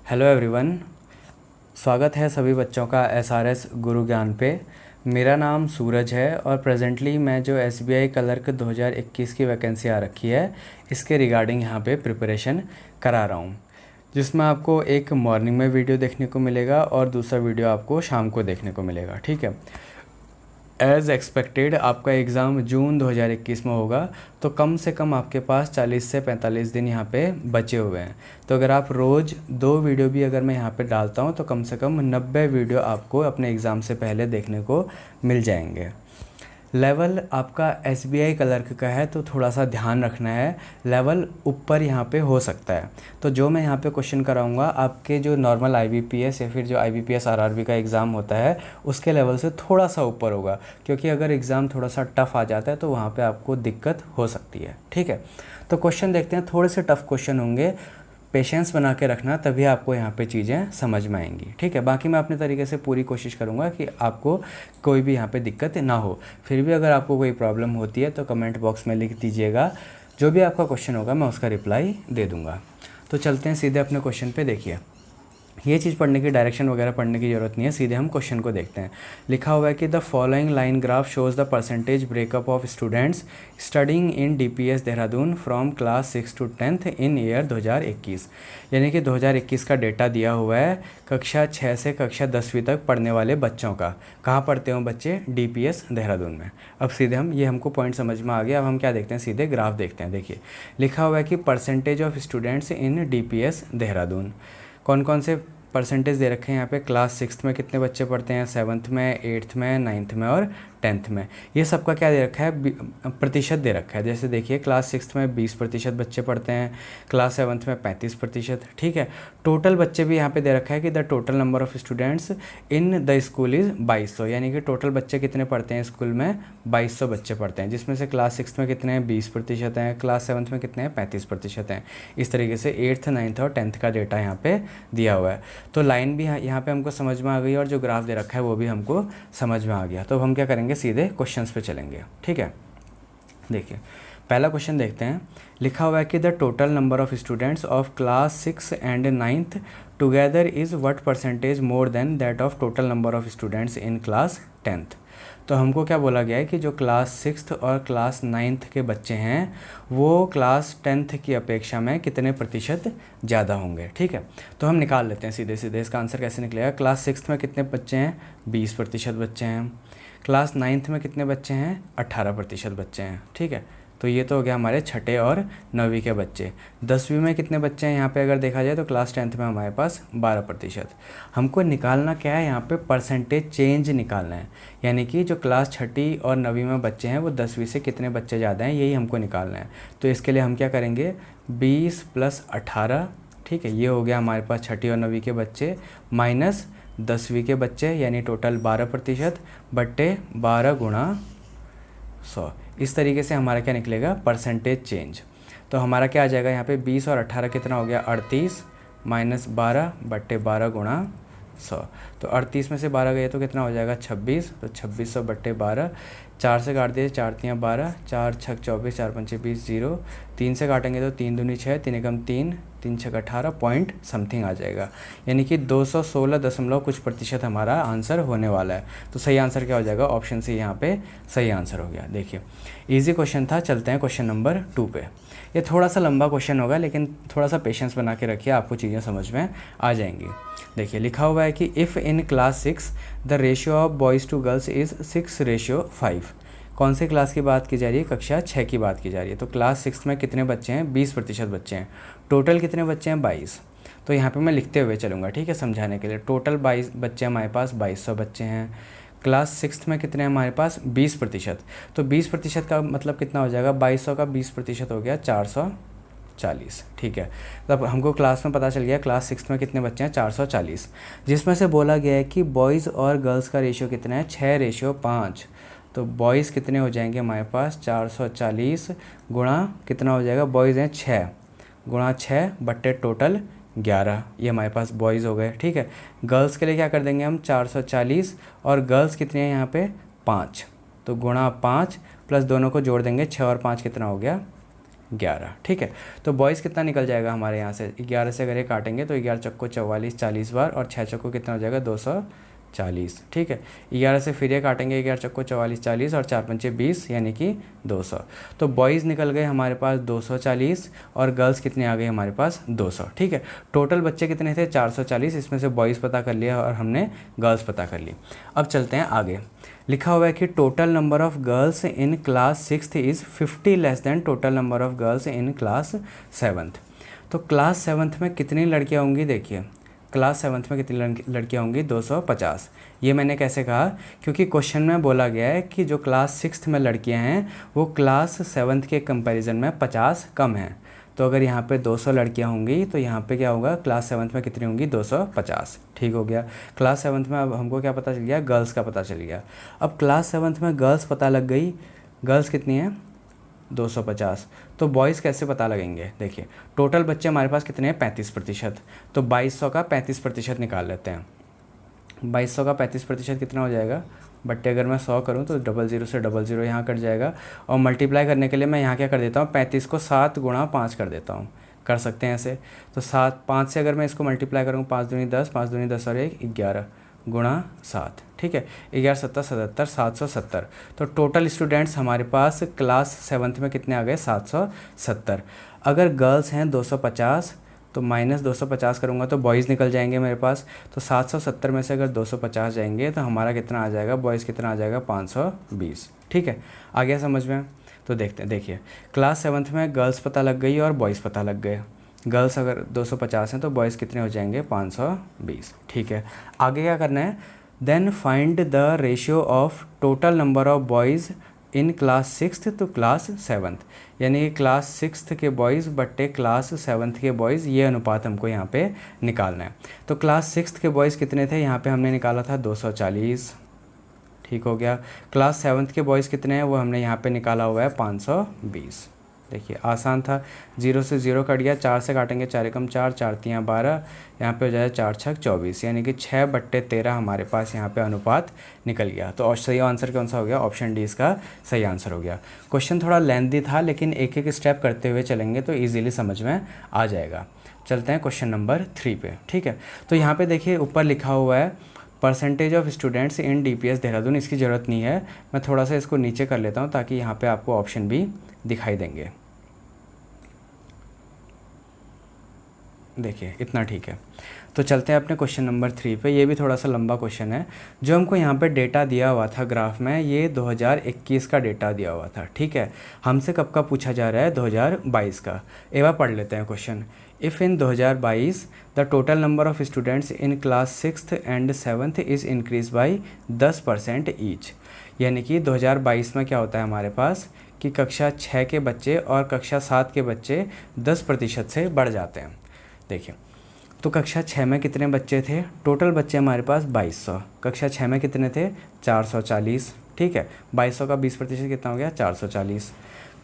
Hello everyone, स्वागत है सभी बच्चों का एसआरएस गुरु ज्ञान पे। मेरा नाम सूरज है और प्रेजेंटली मैं जो एसबीआई क्लर्क 2021 की वैकेंसी आ रखी है इसके रिगार्डिंग यहाँ पे प्रिपरेशन करा रहा हूँ, जिसमें आपको एक मॉर्निंग में वीडियो देखने को मिलेगा और दूसरा वीडियो आपको शाम को देखने को मिलेगा। ठीक है। एज़ एक्सपेक्टेड आपका एग्ज़ाम जून 2021 में होगा, तो कम से कम आपके पास 40 से 45 दिन यहाँ पे बचे हुए हैं। तो अगर आप रोज़ 2 वीडियो भी अगर मैं यहाँ पे डालता हूँ तो कम से कम 90 वीडियो आपको अपने एग्ज़ाम से पहले देखने को मिल जाएंगे। लेवल आपका एसबीआई क्लर्क का है तो थोड़ा सा ध्यान रखना है, लेवल ऊपर यहाँ पे हो सकता है। तो जो मैं यहाँ पे क्वेश्चन कराऊंगा आपके जो नॉर्मल आईबीपीएस या फिर जो आईबीपीएस आरआरबी का एग्ज़ाम होता है उसके लेवल से थोड़ा सा ऊपर होगा, क्योंकि अगर एग्ज़ाम थोड़ा सा टफ़ आ जाता है तो वहाँ पे आपको दिक्कत हो सकती है। ठीक है, तो क्वेश्चन देखते हैं। थोड़े से टफ़ क्वेश्चन होंगे, पेशेंस बना के रखना, तभी आपको यहाँ पे चीज़ें समझ में आएंगी। ठीक है, बाकी मैं अपने तरीके से पूरी कोशिश करूँगा कि आपको कोई भी यहाँ पे दिक्कत ना हो। फिर भी अगर आपको कोई प्रॉब्लम होती है तो कमेंट बॉक्स में लिख दीजिएगा, जो भी आपका क्वेश्चन होगा मैं उसका रिप्लाई दे दूँगा। तो चलते हैं सीधे अपने क्वेश्चन पे। देखिए, ये चीज़ पढ़ने की, डायरेक्शन वगैरह पढ़ने की ज़रूरत नहीं है, सीधे हम क्वेश्चन को देखते हैं। लिखा हुआ है कि the following line graph shows the percentage breakup of students studying in DPS Dehradun from class 6 to 10th in year 2021। यानी कि 2021 का डेटा दिया हुआ है कक्षा 6 से कक्षा 10वीं तक पढ़ने वाले बच्चों का। कहाँ पढ़ते हो बच्चे? डीपीएस देहरादून में। अब सीधे हम ये हमको पॉइंट समझ में आ गया। अब हम क्या देखते हैं, सीधे ग्राफ देखते हैं। देखिए, लिखा हुआ है कि percentage of students in DPS Dehradun. कौन कौन से परसेंटेज दे रखे हैं यहाँ पे? क्लास 6 में कितने बच्चे पढ़ते हैं, 7th में, 8th में, 9th में और 10th में। ये सबका क्या दे रखा है? प्रतिशत दे रखा है। जैसे देखिए, क्लास 6 में 20% बच्चे पढ़ते हैं, क्लास 7th में 35%। ठीक है, टोटल बच्चे भी यहाँ पे दे रखा है कि the total number of students in the school is 2200। यानी कि टोटल बच्चे कितने पढ़ते हैं स्कूल में? 2200 बच्चे पढ़ते हैं, जिसमें से क्लास 6 में कितने हैं? 20% हैं, क्लास 7th में कितने हैं? 35% हैं। इस तरीके से 8th, 9th और 10th का डेटा यहाँ पे दिया हुआ है। तो लाइन भी यहाँ पे हमको समझ में आ गई और जो ग्राफ दे रखा है वो भी हमको समझ में आ गया। तो हम क्या करेंगे, सीधे क्वेश्चंस पे चलेंगे। ठीक है, देखिए पहला क्वेश्चन देखते हैं। लिखा हुआ है कि the total number of students of class 6 and 9th together is what percentage more than that of total number of students in class 10th। तो हमको क्या बोला गया है कि जो क्लास 6th और क्लास 9th के बच्चे हैं वो क्लास 10th की अपेक्षा में कितने प्रतिशत ज़्यादा होंगे। ठीक है, तो हम निकाल लेते हैं सीधे सीधे। इसका आंसर कैसे निकलेगा? क्लास 6th में कितने बच्चे हैं? 20% बच्चे हैं। क्लास 9th में कितने बच्चे हैं? 18% बच्चे हैं। ठीक है, तो ये तो हो गया हमारे छठे और 9वीं के बच्चे। 10वीं में कितने बच्चे हैं यहाँ पे अगर देखा जाए तो क्लास 10th में हमारे पास 12%। हमको निकालना क्या है यहाँ पे? परसेंटेज चेंज निकालना है। यानी कि जो क्लास छठी और 9वीं में बच्चे हैं वो 10वीं से कितने बच्चे ज़्यादा हैं, यही हमको निकालना है। तो इसके लिए हम क्या करेंगे? 20 + 18। ठीक है, ये हो गया हमारे पास छठी और 9वीं के बच्चे, माइनस 10वीं के बच्चे, यानी टोटल 12% बट्टे 12 गुणा 100। इस तरीके से हमारा क्या निकलेगा? Percentage change. तो हमारा क्या आ जाएगा यहाँ पे? 20 और 18 कितना हो गया? 38 माइनस 12 बट्टे 12 गुणा 100। तो 38 में से 12 गए तो कितना हो जाएगा? 26। तो 2600 बट्टे 12, 4 से काट दिए, 4 तियाँ 12, 4 छक 24, 4 पंचे 20, 0। 3 से काटेंगे तो 3 दूनी 6, 3 एकम 3, 3 छक 18 पॉइंट समथिंग आ जाएगा। यानी कि 216 कुछ प्रतिशत हमारा आंसर होने वाला है। तो सही आंसर क्या हो जाएगा? ऑप्शन सी यहाँ पे सही आंसर हो गया। देखिए, इजी क्वेश्चन था। चलते हैं क्वेश्चन नंबर 2 पे। ये थोड़ा सा लंबा क्वेश्चन होगा, लेकिन थोड़ा सा पेशेंस बना के रखिए, आपको चीज़ें समझ में आ जाएंगी। देखिए, लिखा हुआ है कि if in class 6 the ratio of boys to girls is 6:5। कौन से क्लास की बात की जा रही है? कक्षा 6 की बात की जा रही है। तो क्लास 6 में कितने बच्चे हैं? 20% बच्चे हैं। टोटल कितने बच्चे हैं? 22। तो यहाँ पे मैं लिखते हुए चलूँगा, ठीक है, समझाने के लिए। टोटल 22 बच्चे हमारे पास, 2200 बच्चे हैं। क्लास 6 में कितने हैं हमारे पास? 20%। तो 20% का मतलब कितना हो जाएगा? 2200 का 20% हो गया 440। ठीक है, तब हमको क्लास में पता चल गया क्लास 6 में कितने बच्चे हैं? 440, जिसमें से बोला गया है कि बॉयज़ और गर्ल्स का रेशियो कितना है? 6:5। तो बॉयज़ कितने हो जाएंगे हमारे पास? 440 गुणा कितना हो जाएगा? बॉयज़ हैं 6 गुणा 6 बट्टे टोटल 11। ये हमारे पास बॉयज़ हो गए। ठीक है, गर्ल्स के लिए क्या कर देंगे हम? 440 और गर्ल्स कितने हैं यहाँ पे? 5। तो गुणा 5 प्लस दोनों को जोड़ देंगे, 6 और 5 कितना हो गया? 11। ठीक है, तो बॉयज़ कितना निकल जाएगा हमारे यहाँ से, 11 से अगर ये काटेंगे तो 11 चक्को 44, 40 बार, और 6 चक्को कितना हो जाएगा 240। ठीक है, 11 से फिर ये काटेंगे, 11 चक्को 44, 40 और 4 पंचे 20 यानी कि 200। तो बॉयज़ निकल गए हमारे पास 240 और गर्ल्स कितने आ गए हमारे पास 200। ठीक है, टोटल बच्चे कितने थे 440, इसमें से बॉयज़ पता कर लिया और हमने गर्ल्स पता कर ली। अब चलते हैं आगे। लिखा हुआ है कि total number of girls in class 6th is 50 less than total number of girls in class 7th। तो क्लास 7th में कितनी लड़कियां होंगी, देखिए क्लास 7th में कितनी लड़कियां होंगी 250। ये मैंने कैसे कहा, क्योंकि क्वेश्चन में बोला गया है कि जो क्लास 6th में लड़कियां हैं वो क्लास 7th के कंपैरिजन में 50 कम हैं। तो अगर यहाँ पे 200 लड़कियाँ होंगी तो यहाँ पे क्या होगा, क्लास 7th में कितनी होंगी 250। ठीक हो गया, क्लास 7th में अब हमको क्या पता चल गया, गर्ल्स का पता चल गया। अब क्लास 7th में गर्ल्स पता लग गई, गर्ल्स कितनी है 250। तो बॉयज़ कैसे पता लगेंगे, देखिए टोटल बच्चे हमारे पास कितने हैं 35%। तो 2200 का 35% निकाल लेते हैं। 2200 का 35% कितना हो जाएगा, बट्टे अगर मैं 100 करूँ तो 00 से 00 यहाँ कट जाएगा, और मल्टीप्लाई करने के लिए मैं यहाँ क्या कर देता हूँ, 35 को 7 गुणा 5 कर देता हूँ। कर सकते हैं ऐसे, तो 5 से अगर मैं इसको मल्टीप्लाई करूँ, 5 दूनी 10, 5 दूनी 10 और 1 11 गुणा 7। ठीक है, 11 7 77, 770। तो टोटल स्टूडेंट्स हमारे पास क्लास 7th में कितने आ गए 770। अगर गर्ल्स हैं 250 तो माइनस 250 करूँगा तो बॉयज़ निकल जाएंगे मेरे पास। तो 770 में से अगर 250 जाएंगे तो हमारा कितना आ जाएगा, बॉयज़ कितना आ जाएगा 520। ठीक है, आ गया समझ में। तो देखते हैं, देखिए क्लास 7th में गर्ल्स पता लग गई और बॉयज़ पता लग गए। गर्ल्स अगर 250 हैं तो बॉयज़ कितने हो जाएंगे 520। ठीक है, आगे क्या करना है, then find the ratio of total number of boys in class 6th to class 7th, यानी कि क्लास 6th के बॉयज़ बट्टे क्लास 7th के बॉयज़, ये अनुपात हमको यहाँ पे निकालना है। तो क्लास 6th के बॉयज़ कितने थे, यहाँ पे हमने निकाला था 240। ठीक हो गया, क्लास 7th के बॉयज़ कितने हैं वो हमने यहाँ पे निकाला हुआ है 520। देखिए आसान था, 0 से 0 कट गया, 4 से काटेंगे 4 एकम 4, 4 तियाँ 12, यहाँ पे हो जाएगा 4 छक 24, यानी कि 6/13 हमारे पास यहाँ पे अनुपात निकल गया। तो सही आंसर कौन सा हो गया, ऑप्शन डी इसका सही आंसर हो गया। क्वेश्चन थोड़ा लेंथी था लेकिन एक एक स्टेप करते हुए चलेंगे तो ईजिली समझ में आ जाएगा। चलते हैं क्वेश्चन नंबर 3 पे। ठीक है, तो यहाँ पर देखिए ऊपर लिखा हुआ है percentage of students in DPS Dehradun, इसकी ज़रूरत नहीं है, मैं थोड़ा सा इसको नीचे कर लेता हूँ ताकि यहाँ पे आपको ऑप्शन भी दिखाई देंगे। देखिए इतना ठीक है, तो चलते हैं अपने क्वेश्चन नंबर 3 पे। ये भी थोड़ा सा लंबा क्वेश्चन है। जो हमको यहाँ पे डेटा दिया हुआ था ग्राफ में, ये 2021 का डेटा दिया हुआ था। ठीक है, हमसे कब का पूछा जा रहा है, 2022 का। एक बार पढ़ लेते हैं question. If in 2022 the total number of students in class 6th and 7th is increase by 10% each, यानी कि 2022 में क्या होता है हमारे पास कि कक्षा 6 के बच्चे और कक्षा 7 के बच्चे 10% से बढ़ जाते हैं। देखिए तो कक्षा 6 में कितने बच्चे थे, टोटल बच्चे हमारे पास 2200, कक्षा 6 में कितने थे 440। ठीक है, 2200 का 20% कितना हो गया 440।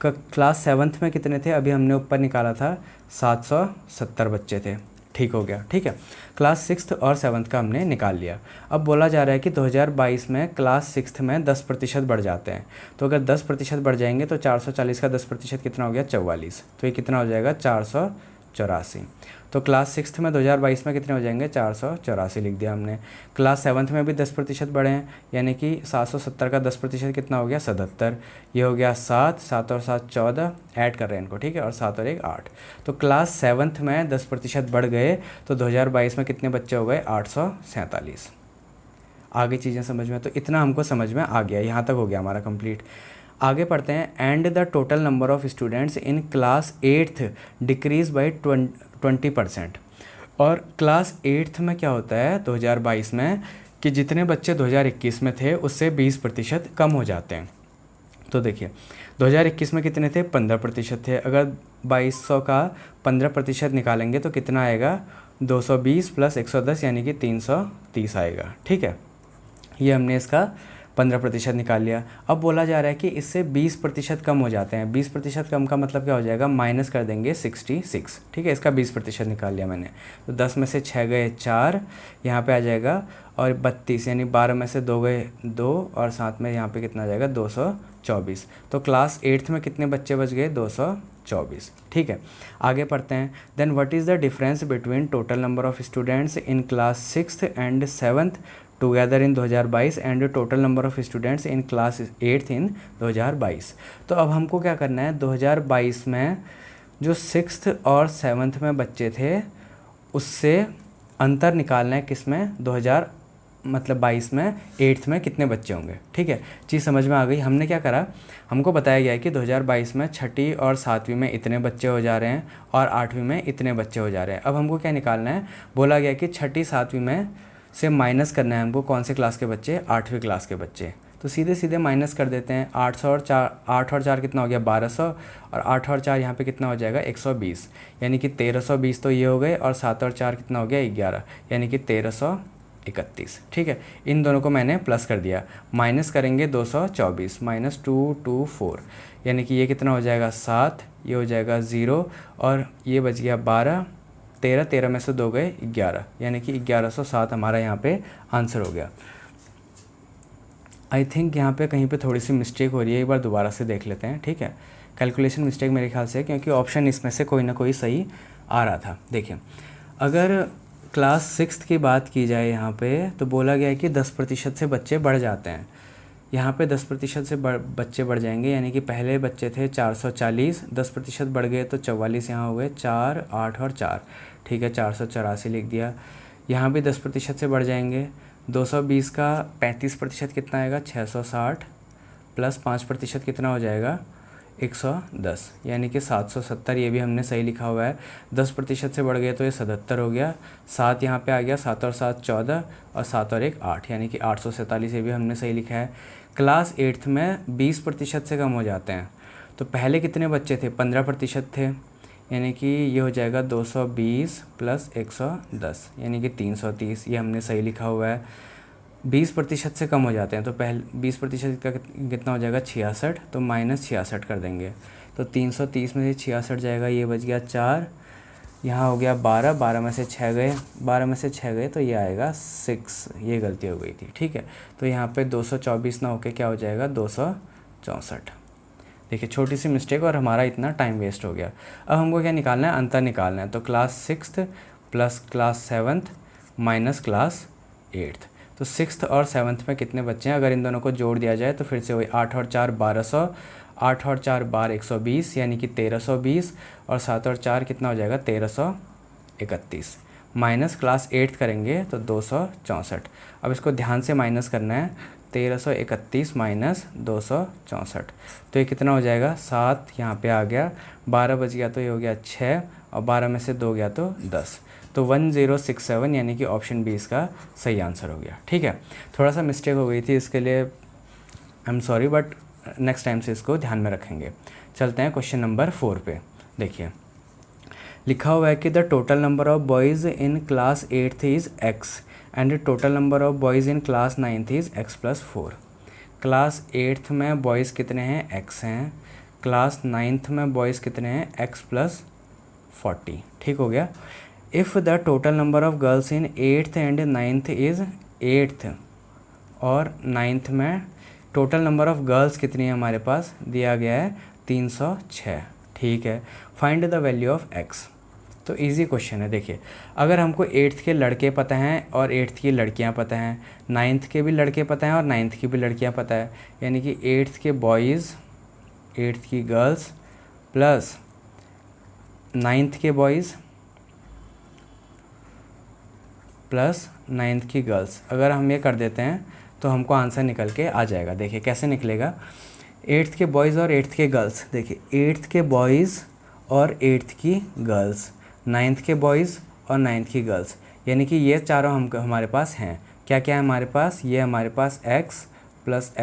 क्लास 7th में कितने थे, अभी हमने ऊपर निकाला था 770 बच्चे थे। ठीक हो गया। ठीक है, क्लास 6th और 7th का हमने निकाल लिया। अब बोला जा रहा है कि 2022 में क्लास 6th में 10% बढ़ जाते हैं। तो अगर 10% बढ़ जाएंगे तो 440 का 10% कितना हो गया 44, तो ये कितना हो जाएगा 484। तो क्लास 6th में 2022 में कितने हो जाएंगे 484 लिख दिया हमने। क्लास 7th में भी 10% बढ़े हैं, यानी कि 770 का 10% कितना हो गया 77। ये हो गया 7, 7 और 7 14, ऐड कर रहे हैं इनको। ठीक है, और 7 और 1 8। तो क्लास 7th में 10% बढ़ गए तो 2022 में कितने बच्चे हो गए 847। आगे चीज़ें समझ में, तो इतना हमको समझ में आ गया, यहाँ तक हो गया हमारा कंप्लीट। आगे पढ़ते हैं। And the total number of students in class 8th decrease by 20%। और क्लास 8th में क्या होता है 2022 में कि जितने बच्चे 2021 में थे उससे 20% कम हो जाते हैं। तो देखिए 2021 में कितने थे 15% थे, अगर 2200 का 15% निकालेंगे तो कितना आएगा 220 + 110 यानी कि 330 आएगा। ठीक है, ये हमने इसका 15% निकाल लिया। अब बोला जा रहा है कि इससे 20% कम हो जाते हैं। 20% कम का मतलब क्या हो जाएगा, माइनस कर देंगे 66, ठीक है। इसका 20% निकाल लिया मैंने, तो 10 में से 6 गए 4, यहाँ पे आ जाएगा, और 32 यानी 12 में से 2 गए 2, और साथ में यहाँ पे कितना आ जाएगा 224। तो क्लास 8th में कितने बच्चे बच गए, 224, ठीक है। आगे पढ़ते हैं। Then what is the difference between total number of students in class 6th and 7th together in 2022 and total number of students in class 8th in 2022। तो अब हमको क्या करना है, 2022 में जो 6th और 7th में बच्चे थे उससे अंतर निकालना है, किस में, 22 में 8th में कितने बच्चे होंगे, ठीक है। चीज़ समझ में आ गई। हमने क्या करा, हमको बताया गया है कि 2022 में 6ठी और 7वीं में इतने बच्चे हो जा रहे हैं और 8वीं में इतने बच्चे हो जा रहे हैं। अब हमको क्या निकालना है, बोला गया कि 6ठी 7वीं में से माइनस करना है हमको कौन से क्लास के बच्चे, 8वीं क्लास के बच्चे। तो सीधे सीधे माइनस कर देते हैं। 800 और 4, 8 और 4 कितना हो गया 1200, और 8 और 4 यहाँ पे कितना हो जाएगा 120, यानी कि 1320 तो ये हो गए, और 7 और 4 कितना हो गया 11, यानी कि 1331, ठीक है। इन दोनों को मैंने प्लस कर दिया। माइनस करेंगे 224 माइनस 224, यानी कि ये कितना हो जाएगा 7, ये हो जाएगा 0, और ये बच गया 12, 13 में से 2 गए 11, यानी कि 1107 हमारा यहाँ पे आंसर हो गया। आई थिंक यहाँ पे कहीं पे थोड़ी सी मिस्टेक हो रही है, एक बार दोबारा से देख लेते हैं, ठीक है। कैलकुलेशन मिस्टेक मेरे ख्याल से, क्योंकि ऑप्शन इसमें से कोई ना कोई सही आ रहा था। देखिए, अगर क्लास 6th की बात की जाए यहाँ पे, तो बोला गया है कि 10% से बच्चे बढ़ जाते हैं। यहाँ पे 10% से बच्चे बढ़ जाएंगे, यानी कि पहले बच्चे थे 440, 10% बढ़ गए तो 44 यहाँ हो गए, 4, 8 और 4, ठीक है, 484 लिख दिया। यहाँ भी 10% से बढ़ जाएंगे, 220 का 35% कितना आएगा 660, प्लस 5% कितना हो जाएगा 110, यानी कि 770, ये भी हमने सही लिखा हुआ है। 10% से बढ़ गए तो ये 77 हो गया। 7 यहाँ पे आ गया, 7 और 7 14, और 7 और 1 8, यानी कि 847, ये भी हमने सही लिखा है। क्लास 8th में 20% से कम हो जाते हैं। तो पहले कितने बच्चे थे, 15% थे, यानी कि ये हो जाएगा 220 प्लस 110, यानी कि 330, ये हमने सही लिखा हुआ है। 20% से कम हो जाते हैं, तो पहले 20% का कितना हो जाएगा 66, तो माइनस 66 कर देंगे, तो 330 में से 66 जाएगा, ये बच गया 4, यहाँ हो गया 12, 12 में से 6 गए, 12 में से 6 गए तो ये आएगा 6, ये गलती हो गई थी, ठीक है। तो यहाँ पे 224 ना होके क्या हो जाएगा 264। देखिए, छोटी सी मिस्टेक और हमारा इतना टाइम वेस्ट हो गया। अब हमको क्या निकालना है, अंतर निकालना है। तो class 6th plus class 7th minus class 8th, तो 6th और 7th में कितने बच्चे हैं, अगर इन दोनों को जोड़ दिया जाए तो फिर से वही 8 और 4 1200, 8 और 4 12 120, यानी कि 1320, और 7 और 4 कितना हो जाएगा 1331, माइनस क्लास 8th करेंगे तो 264। अब इसको ध्यान से माइनस करना है, 1331 माइनस 264, तो ये कितना हो जाएगा 7, यहाँ पे आ गया, 12 बच गया तो ये हो गया 6, और 12 में से 2 गया तो 10, तो 1067, यानी कि ऑप्शन बी इसका सही आंसर हो गया, ठीक है। थोड़ा सा मिस्टेक हो गई थी, इसके लिए I am sorry, but next time से इसको ध्यान में रखेंगे। चलते हैं क्वेश्चन नंबर 4 पे। देखिए, लिखा हुआ है कि the total number of boys in class 8th is x and total number of boys in class 9th is x + 4। Class 8th में बॉयज़ कितने हैं, x हैं। क्लास 9th में बॉयज़ कितने हैं, x + 40, ठीक हो गया। If the total number of girls in 8th and 9th is 8th, और 9th में टोटल नंबर ऑफ़ गर्ल्स कितनी है हमारे पास दिया गया है 306, ठीक है। Find the value of x। तो इजी क्वेश्चन है। देखिए, अगर हमको 8th के लड़के पता हैं और 8th की लड़कियां पता हैं, 9th के भी लड़के पता हैं और 9th की भी लड़कियां पता है, यानी कि 8th के बॉयज़, 8th की गर्ल्स प्लस 9th के बॉयज़ प्लस 9th की गर्ल्स, अगर हम ये कर देते हैं तो हमको आंसर निकल के आ जाएगा। देखिए कैसे निकलेगा, 8th के बॉयज़ और 8th के गर्ल्स, देखिए 8th के बॉयज़ और 8th की गर्ल्स, 9th के बॉयज़ और 9th की गर्ल्स, यानी कि ये चारों हमारे पास हैं। क्या क्या है हमारे पास, ये हमारे पास x +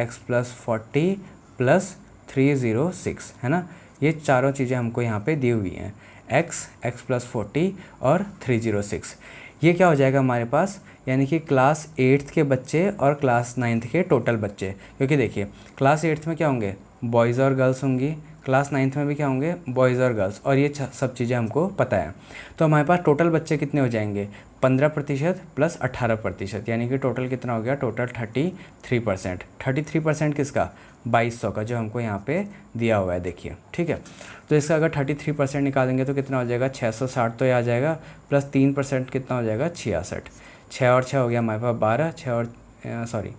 40 + 306 है ना, ये चारों चीज़ें हमको यहाँ पे दी हुई हैं, x + 40 और 306। ये क्या हो जाएगा हमारे पास, यानी कि क्लास 8th के बच्चे और क्लास 9th के टोटल बच्चे, क्योंकि देखिए क्लास 8th में क्या होंगे, बॉयज़ और गर्ल्स होंगी, क्लास 9th में भी क्या होंगे, बॉयज़ और गर्ल्स, और ये सब चीज़ें हमको पता है। तो हमारे पास टोटल बच्चे कितने हो जाएंगे, 15% प्लस 18%, यानी कि टोटल कितना हो गया, टोटल 33%। 33% किसका, 2200 का, जो हमको यहाँ पे दिया हुआ है देखिए, ठीक है। तो इसका अगर 33% निकालेंगे तो कितना हो जाएगा, 660 तो ये आ जाएगा, प्लस 3% कितना हो जाएगा, 66। 6 और 6 हो गया हमारे पास 12, 6 और सॉरी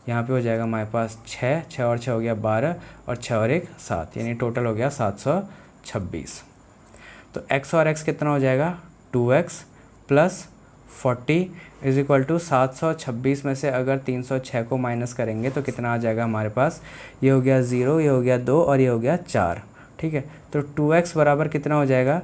यहाँ पे हो जाएगा हमारे पास 6, 6 और 6 हो गया 12, और 6 और 1 7, यानी टोटल हो गया 726। तो x और x कितना हो जाएगा, 2x plus 40 is equal to 726 में से अगर 306 को माइनस करेंगे तो कितना आ जाएगा हमारे पास, ये हो गया 0, ये हो गया 2 और ये हो गया 4, ठीक है। तो 2x बराबर कितना हो जाएगा,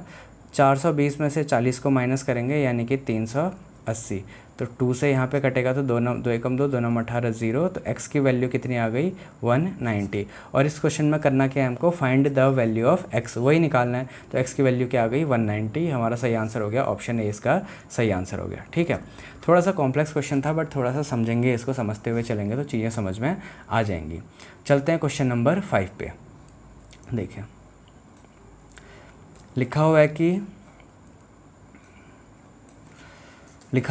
420 में से 40 को माइनस करेंगे यानी कि 380। तो 2 से यहाँ पे कटेगा तो 2 2 एकम 2, 2 9 18 0, तो x की वैल्यू कितनी आ गई, 190। और इस क्वेश्चन में करना क्या है हमको, find the value of x, वही निकालना है। तो x की वैल्यू क्या आ गई, 190। हमारा सही आंसर हो गया, ऑप्शन ए इसका सही आंसर हो गया, ठीक है। थोड़ा सा कॉम्प्लेक्स क्वेश्चन था, बट थोड़ा सा समझेंगे, इसको समझते हुए चलेंगे तो चीज़ें समझ में आ जाएंगी। चलते हैं क्वेश्चन नंबर 5 पे। देखिए लिखा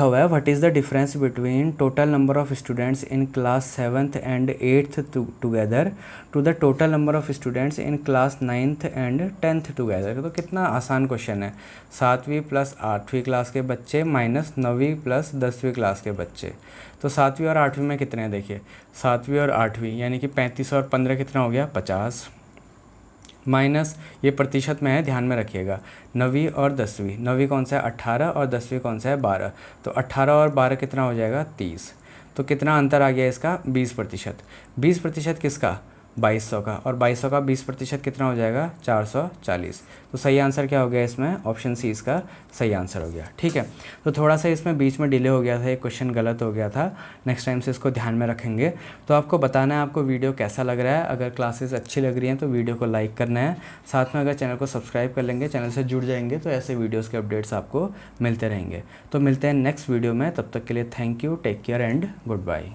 हुआ है what is the difference between total number of students in class 7th and 8th together to the total number of students in class 9th and 10th together. तो कितना आसान क्वेश्चन है, 7वीं प्लस 8वीं क्लास के बच्चे माइनस 9वीं प्लस 10वीं class के बच्चे। तो 7वीं और 8वीं में कितने हैं, देखिए 7वीं और 8वीं यानी कि 35 और 15 कितना हो गया, 50, माइनस ये प्रतिशत में है, ध्यान में रखिएगा, 9वीं और 10वीं, 9वीं कौन सा है 18 और 10वीं कौन सा है 12, तो 18 और 12 कितना हो जाएगा 30। तो कितना अंतर आ गया इसका, 20%। 20% किसका, 2200 का, और 2200 का 20% कितना हो जाएगा, 440। तो सही आंसर क्या हो गया इसमें, ऑप्शन सी इसका सही आंसर हो गया, ठीक है। तो थोड़ा सा इसमें बीच में डिले हो गया था, एक क्वेश्चन गलत हो गया था, नेक्स्ट टाइम से इसको ध्यान में रखेंगे। तो आपको बताना है आपको वीडियो कैसा लग रहा है, अगर क्लासेस अच्छी लग रही हैं तो वीडियो को लाइक करना है, साथ में अगर चैनल को सब्सक्राइब कर लेंगे, चैनल से जुड़ जाएंगे तो ऐसे वीडियोज़ के अपडेट्स आपको मिलते रहेंगे। तो मिलते हैं नेक्स्ट वीडियो में, तब तक के लिए thank you, take care and good bye.